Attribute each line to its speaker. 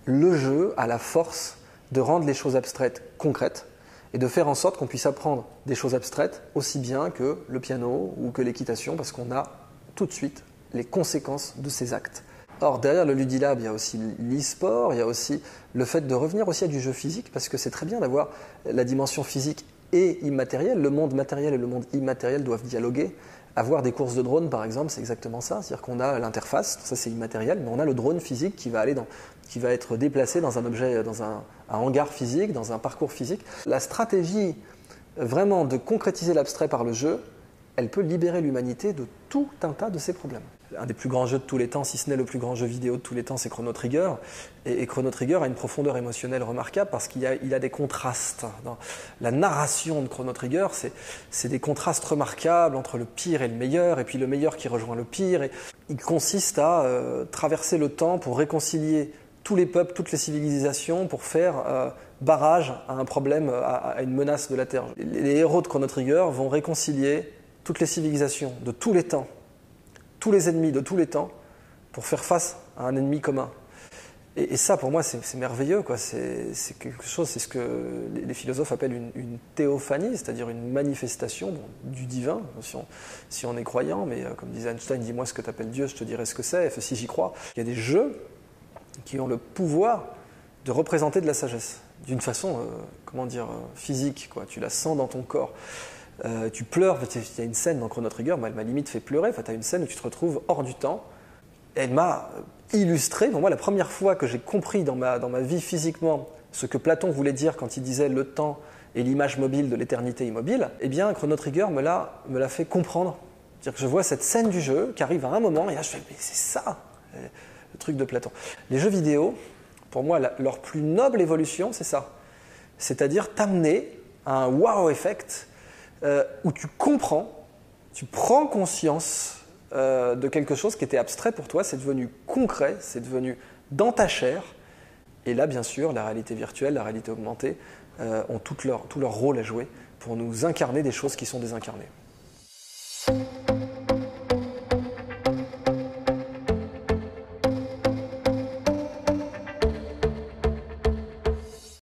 Speaker 1: Le jeu a la force de rendre les choses abstraites concrètes et de faire en sorte qu'on puisse apprendre des choses abstraites aussi bien que le piano ou que l'équitation, parce qu'on a tout de suite les conséquences de ces actes. Or, derrière le Ludilab, il y a aussi l'e-sport, il y a aussi le fait de revenir aussi à du jeu physique, parce que c'est très bien d'avoir la dimension physique et immatérielle. Le monde matériel et le monde immatériel doivent dialoguer. Avoir des courses de drone, par exemple, c'est exactement ça. C'est-à-dire qu'on a l'interface, ça c'est immatériel, mais on a le drone physique qui va être déplacé dans un objet, dans un hangar physique, dans un parcours physique. La stratégie vraiment de concrétiser l'abstrait par le jeu, elle peut libérer l'humanité de tout un tas de ses problèmes. Un des plus grands jeux de tous les temps, si ce n'est le plus grand jeu vidéo de tous les temps, c'est Chrono Trigger. Et Chrono Trigger a une profondeur émotionnelle remarquable parce qu'il a des contrastes. Dans la narration de Chrono Trigger, c'est des contrastes remarquables entre le pire et le meilleur, et puis le meilleur qui rejoint le pire. Et il consiste à traverser le temps pour réconcilier tous les peuples, toutes les civilisations, pour faire barrage à un problème, à une menace de la Terre. Les héros de Chrono Trigger vont réconcilier toutes les civilisations de tous les temps, tous les ennemis de tous les temps, pour faire face à un ennemi commun. Et ça, pour moi, c'est merveilleux, quoi. C'est quelque chose, c'est ce que les philosophes appellent une théophanie, c'est-à-dire une manifestation du divin, si on est croyant. Mais comme disait Einstein, dis-moi ce que tu appelles Dieu, je te dirai ce que c'est, si j'y crois. Il y a des jeux qui ont le pouvoir de représenter de la sagesse, d'une façon, physique, quoi. Tu la sens dans ton corps. Tu pleures, il y a une scène dans Chrono Trigger, elle m'a limite fait pleurer, tu as une scène où tu te retrouves hors du temps. Elle m'a illustré, pour moi la première fois que j'ai compris dans ma vie physiquement ce que Platon voulait dire quand il disait le temps est l'image mobile de l'éternité immobile, eh bien Chrono Trigger me l'a fait comprendre. C'est-à-dire que je vois cette scène du jeu qui arrive à un moment et là je fais mais c'est ça, le truc de Platon. Les jeux vidéo, pour moi leur plus noble évolution c'est ça, c'est-à-dire t'amener à un wow effect où tu comprends, tu prends conscience de quelque chose qui était abstrait pour toi, c'est devenu concret, c'est devenu dans ta chair. Et là, bien sûr, la réalité virtuelle, la réalité augmentée ont tout leur rôle à jouer pour nous incarner des choses qui sont désincarnées.